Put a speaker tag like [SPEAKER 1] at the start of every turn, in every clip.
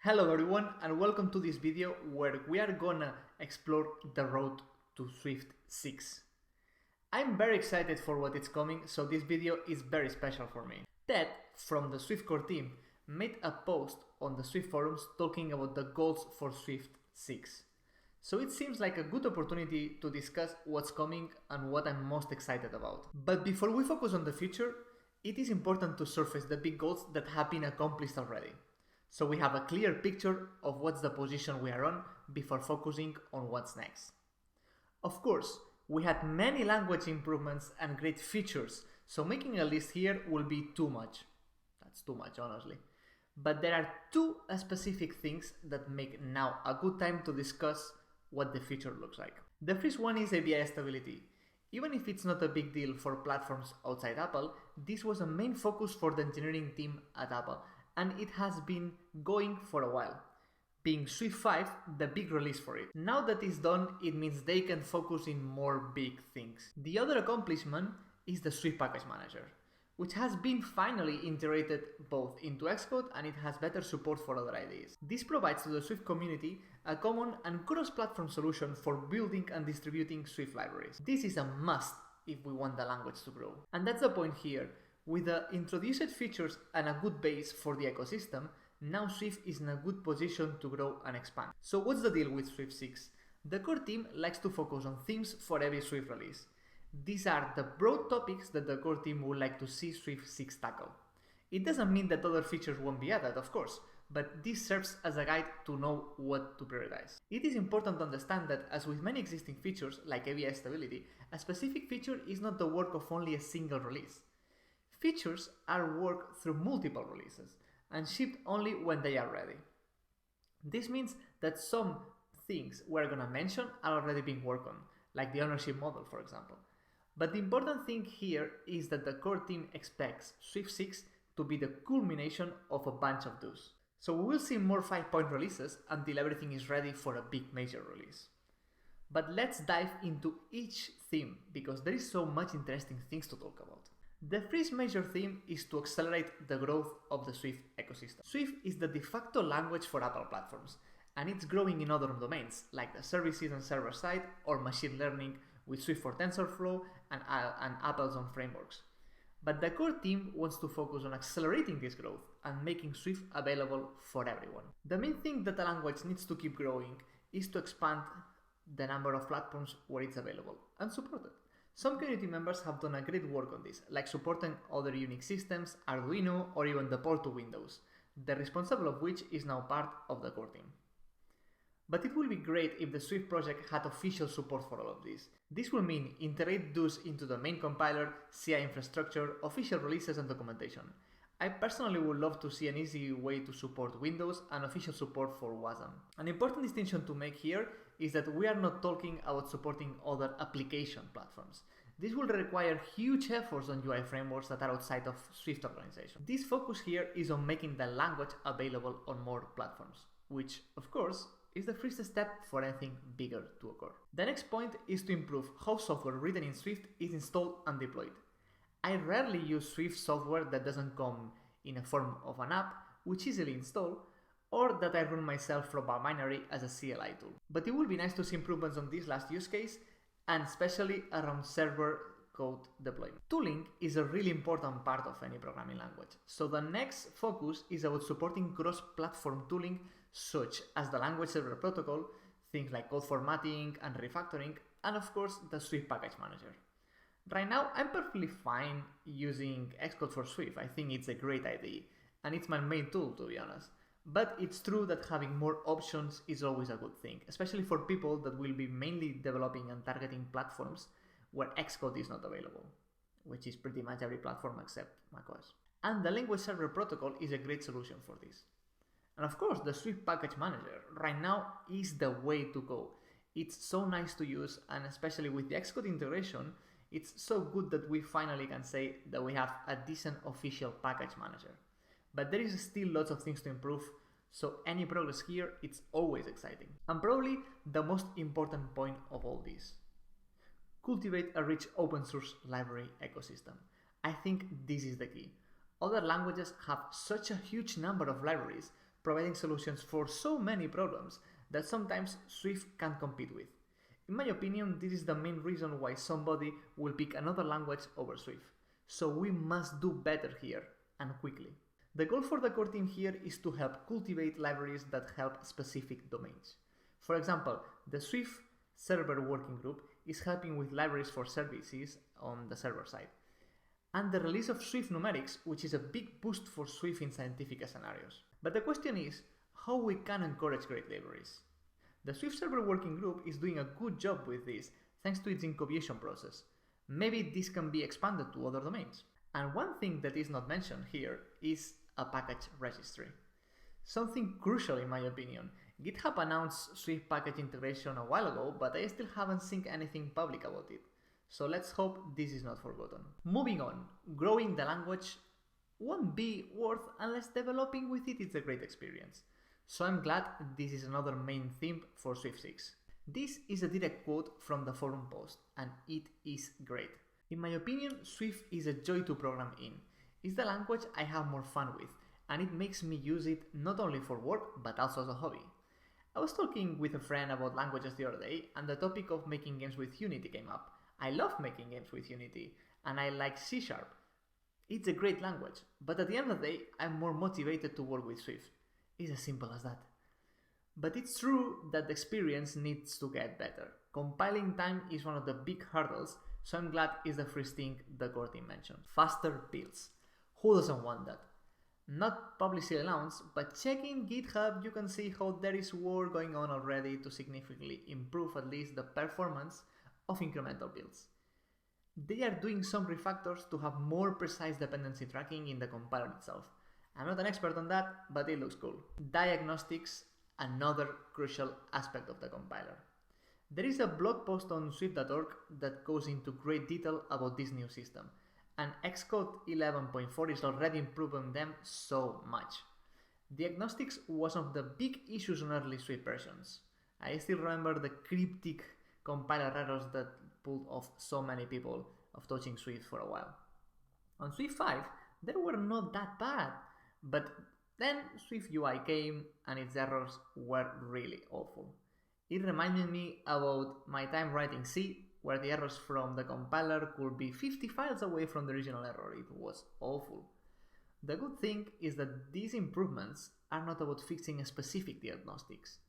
[SPEAKER 1] Hello everyone and welcome to this video where we are gonna explore the road to Swift 6. I'm very excited for what is coming, so this video is very special for me. Ted from the Swift core team made a post on the Swift forums talking about the goals for Swift 6. So it seems like a good opportunity to discuss what's coming and what I'm most excited about. But before we focus on the future, it is important to surface the big goals that have been accomplished already, so we have a clear picture of what's the position we are on before focusing on what's next. Of course, we had many language improvements and great features, so making a list here will be too much. That's too much, honestly. But there are two specific things that make now a good time to discuss what the future looks like. The first one is API stability. Even if it's not a big deal for platforms outside Apple, this was a main focus for the engineering team at Apple, and it has been going for a while, being Swift 5 the big release for it. Now that it's done, it means they can focus in more big things. The other accomplishment is the Swift Package Manager, which has been finally integrated both into Xcode and it has better support for other IDEs. This provides to the Swift community a common and cross-platform solution for building and distributing Swift libraries. This is a must if we want the language to grow. And that's the point here. With the introduced features and a good base for the ecosystem, now Swift is in a good position to grow and expand. So what's the deal with Swift 6? The core team likes to focus on themes for every Swift release. These are the broad topics that the core team would like to see Swift 6 tackle. It doesn't mean that other features won't be added, of course, but this serves as a guide to know what to prioritize. It is important to understand that, as with many existing features like API stability, a specific feature is not the work of only a single release. Features are worked through multiple releases and shipped only when they are ready. This means that some things we're gonna mention are already being worked on, like the ownership model, for example. But the important thing here is that the core team expects Swift 6 to be the culmination of a bunch of do's. So we will see more 5-point releases until everything is ready for a big major release. But let's dive into each theme because there is so much interesting things to talk about. The first major theme is to accelerate the growth of the Swift ecosystem. Swift is the de facto language for Apple platforms, and it's growing in other domains like the services and server side or machine learning with Swift for TensorFlow and Apple's own frameworks. But the core team wants to focus on accelerating this growth and making Swift available for everyone. The main thing that the language needs to keep growing is to expand the number of platforms where it's available and supported. Some community members have done a great work on this, like supporting other Unix systems, Arduino, or even the port to Windows, the responsible of which is now part of the core team. But it would be great if the Swift project had official support for all of this. This will mean integrate those into the main compiler, CI infrastructure, official releases and documentation. I personally would love to see an easy way to support Windows and official support for WASM. An important distinction to make here is that we are not talking about supporting other application platforms. This will require huge efforts on UI frameworks that are outside of Swift organization. This focus here is on making the language available on more platforms, which, of course, is the first step for anything bigger to occur. The next point is to improve how software written in Swift is installed and deployed. I rarely use Swift software that doesn't come in a form of an app, which easily install, or that I run myself from a binary as a CLI tool. But it would be nice to see improvements on this last use case, and especially around server code deployment. Tooling is a really important part of any programming language, so the next focus is about supporting cross-platform tooling such as the language server protocol, things like code formatting and refactoring, and of course the Swift Package Manager. Right now, I'm perfectly fine using Xcode for Swift. I think it's a great idea, and it's my main tool, to be honest. But it's true that having more options is always a good thing, especially for people that will be mainly developing and targeting platforms where Xcode is not available, which is pretty much every platform except macOS. And the language server protocol is a great solution for this. And of course, the Swift Package Manager right now is the way to go. It's so nice to use, and especially with the Xcode integration, it's so good that we finally can say that we have a decent official package manager. But there is still lots of things to improve, so any progress here, it's always exciting. And probably the most important point of all this: cultivate a rich open source library ecosystem. I think this is the key. Other languages have such a huge number of libraries, providing solutions for so many problems that sometimes Swift can't compete with. In my opinion, this is the main reason why somebody will pick another language over Swift. So we must do better here, and quickly. The goal for the core team here is to help cultivate libraries that help specific domains. For example, the Swift server working group is helping with libraries for services on the server side, and the release of Swift numerics, which is a big boost for Swift in scientific scenarios. But the question is how we can encourage great libraries. The Swift server working group is doing a good job with this thanks to its incubation process. Maybe this can be expanded to other domains. And one thing that is not mentioned here is a package registry. Something crucial in my opinion. GitHub announced Swift package integration a while ago, but I still haven't seen anything public about it. So let's hope this is not forgotten. Moving on, growing the language won't be worth unless developing with it is a great experience. So I'm glad this is another main theme for Swift 6. This is a direct quote from the forum post, and it is great. In my opinion, Swift is a joy to program in. It's the language I have more fun with, and it makes me use it not only for work, but also as a hobby. I was talking with a friend about languages the other day, and the topic of making games with Unity came up. I love making games with Unity, and I like C#. It's a great language, but at the end of the day, I'm more motivated to work with Swift. It's as simple as that. But it's true that the experience needs to get better. Compiling time is one of the big hurdles, so I'm glad it's the first thing the core team mentioned. Faster builds. Who doesn't want that? Not publicly announced, but checking GitHub you can see how there is work going on already to significantly improve at least the performance of incremental builds. They are doing some refactors to have more precise dependency tracking in the compiler itself. I'm not an expert on that, but it looks cool. Diagnostics, another crucial aspect of the compiler. There is a blog post on Swift.org that goes into great detail about this new system, and Xcode 11.4 is already improving them so much. Diagnostics was one of the big issues on early Swift versions. I still remember the cryptic compiler errors that pulled off so many people of touching Swift for a while. On Swift 5, they were not that bad, but then Swift UI came and its errors were really awful. It reminded me about my time writing C, where the errors from the compiler could be 50 files away from the original error. It was awful. The good thing is that these improvements are not about fixing a specific diagnostics,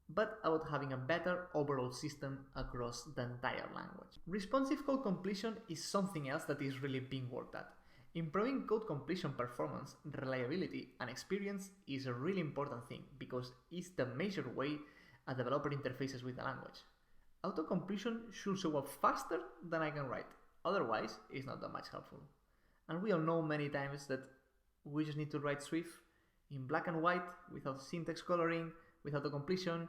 [SPEAKER 1] but about having a better overall system across the entire language. Responsive code completion is something else that is really being worked at. Improving code completion performance, reliability, and experience is a really important thing because it's the major way a developer interfaces with the language. Auto-completion should show up faster than I can write, otherwise it's not that much helpful. And we all know many times that we just need to write Swift in black and white without syntax coloring, with auto-completion.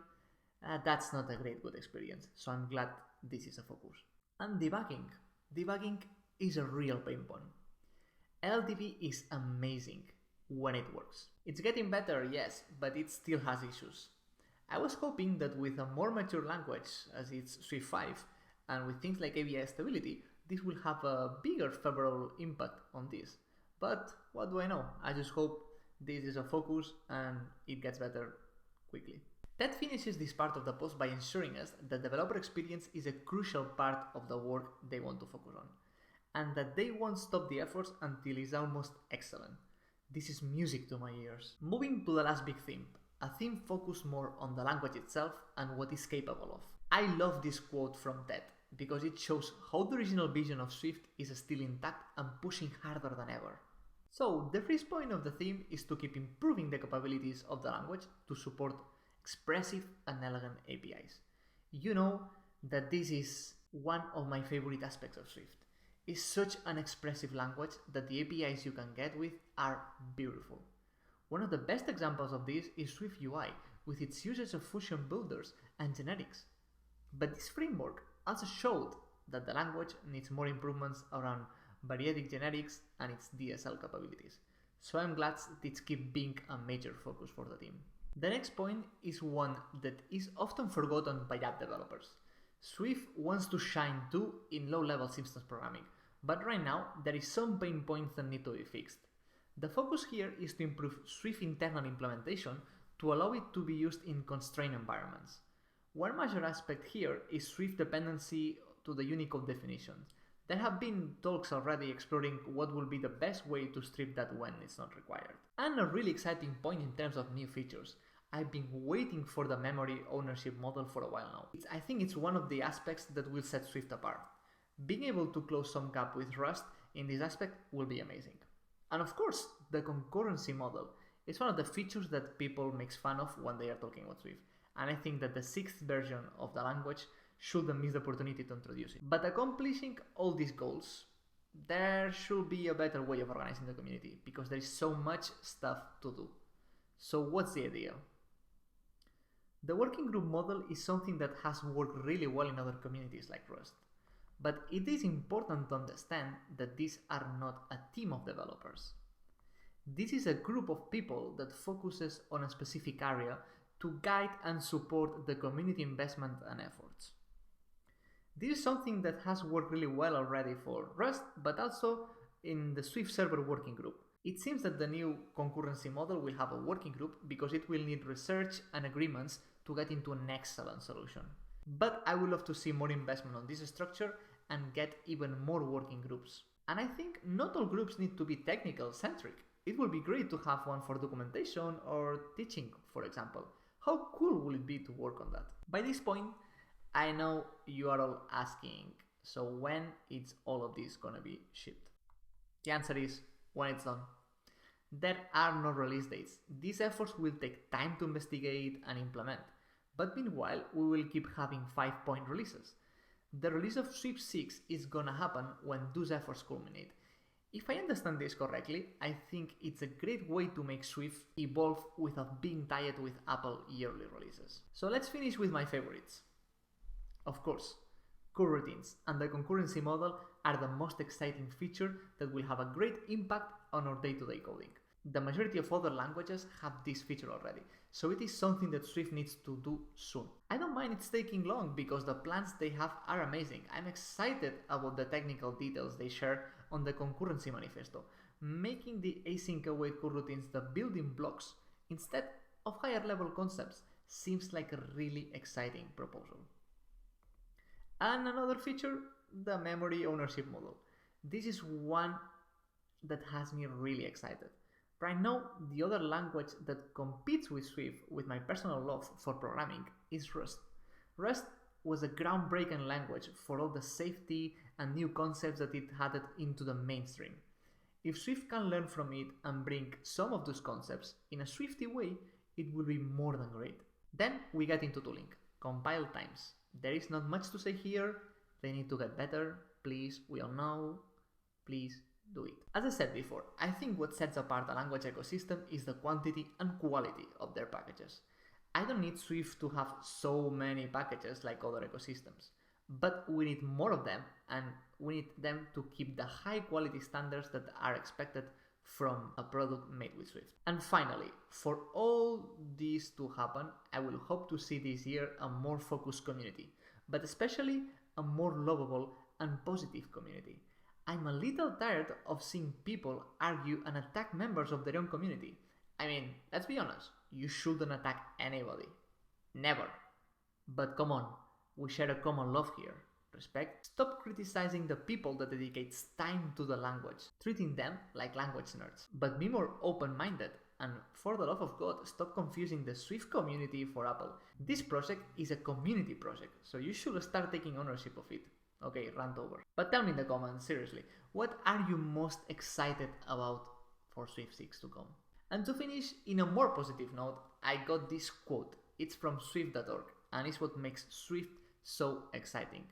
[SPEAKER 1] That's not a great good experience, so I'm glad this is a focus. And debugging. Debugging is a real pain point. LLDB is amazing when it works. It's getting better, yes, but it still has issues. I was hoping that with a more mature language, as it's Swift 5, and with things like ABI stability, this will have a bigger favorable impact on this. But what do I know? I just hope this is a focus and it gets better quickly. That finishes this part of the post by ensuring us that developer experience is a crucial part of the work they want to focus on, and that they won't stop the efforts until it's almost excellent. This is music to my ears. Moving to the last big theme, a theme focused more on the language itself and what it's capable of. I love this quote from Ted because it shows how the original vision of Swift is still intact and pushing harder than ever. So the first point of the theme is to keep improving the capabilities of the language to support expressive and elegant APIs. You know that this is one of my favorite aspects of Swift. It's such an expressive language that the APIs you can get with are beautiful. One of the best examples of this is Swift UI, with its usage of function builders and generics. But this framework also showed that the language needs more improvements around variadic generics and its DSL capabilities. So I'm glad this keeps being a major focus for the team. The next point is one that is often forgotten by app developers. Swift wants to shine too in low-level instance programming, but right now there is some pain points that need to be fixed. The focus here is to improve Swift internal implementation to allow it to be used in constrained environments. One major aspect here is Swift dependency to the Unicode definitions. There have been talks already exploring what will be the best way to strip that when it's not required. And a really exciting point in terms of new features. I've been waiting for the memory ownership model for a while now. I think it's one of the aspects that will set Swift apart. Being able to close some gap with Rust in this aspect will be amazing. And of course, the concurrency model is one of the features that people make fun of when they are talking about Swift. And I think that the 6th version of the language shouldn't miss the opportunity to introduce it. But accomplishing all these goals, there should be a better way of organizing the community because there is so much stuff to do. So what's the idea? The working group model is something that has worked really well in other communities like Rust. But it is important to understand that these are not a team of developers. This is a group of people that focuses on a specific area to guide and support the community investment and efforts. This is something that has worked really well already for Rust, but also in the Swift server working group. It seems that the new concurrency model will have a working group because it will need research and agreements to get into an excellent solution. But I would love to see more investment on this structure and get even more working groups. And I think not all groups need to be technical centric. It would be great to have one for documentation or teaching, for example. How cool will it be to work on that? By this point, I know you are all asking, so when is all of this gonna be shipped? The answer is when it's done. There are no release dates. These efforts will take time to investigate and implement, but meanwhile we will keep having 5-point releases. The release of Swift 6 is gonna happen when those efforts culminate. If I understand this correctly, I think it's a great way to make Swift evolve without being tied with Apple yearly releases. So let's finish with my favorites. Of course, coroutines and the concurrency model are the most exciting feature that will have a great impact on our day-to-day coding. The majority of other languages have this feature already, so it is something that Swift needs to do soon. I don't mind it's taking long because the plans they have are amazing. I'm excited about the technical details they share on the concurrency manifesto, making the async await coroutines the building blocks instead of higher level concepts seems like a really exciting proposal. And another feature, the memory ownership model. This is one that has me really excited. Right now, the other language that competes with Swift with my personal love for programming is Rust. Rust was a groundbreaking language for all the safety and new concepts that it added into the mainstream. If Swift can learn from it and bring some of those concepts in a Swifty way, it will be more than great. Then we get into tooling, compile times. There is not much to say here, they need to get better, please, we all know, please do it. As I said before, I think what sets apart a language ecosystem is the quantity and quality of their packages. I don't need Swift to have so many packages like other ecosystems, but we need more of them and we need them to keep the high quality standards that are expected from a product made with Swift. And finally, for all this to happen, I will hope to see this year a more focused community, but especially a more lovable and positive community. I'm a little tired of seeing people argue and attack members of their own community. I mean, let's be honest, you shouldn't attack anybody. Never. But come on, we share a common love here. Respect. Stop criticizing the people that dedicates time to the language, treating them like language nerds. But be more open-minded, and for the love of God, stop confusing the Swift community for Apple. This project is a community project, so you should start taking ownership of it. Okay, rant over. But tell me in the comments, seriously, what are you most excited about for Swift 6 to come? And to finish, in a more positive note, I got this quote. It's from swift.org, and it's what makes Swift so exciting.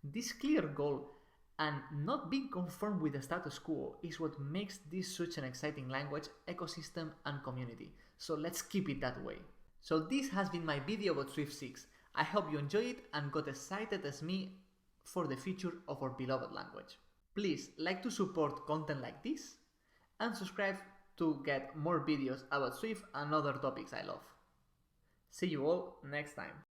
[SPEAKER 1] This clear goal and not being conformed with the status quo is what makes this such an exciting language, ecosystem and community. So let's keep it that way. So this has been my video about Swift 6. I hope you enjoyed it and got excited as me for the future of our beloved language. Please like to support content like this and subscribe to get more videos about Swift and other topics I love. See you all next time.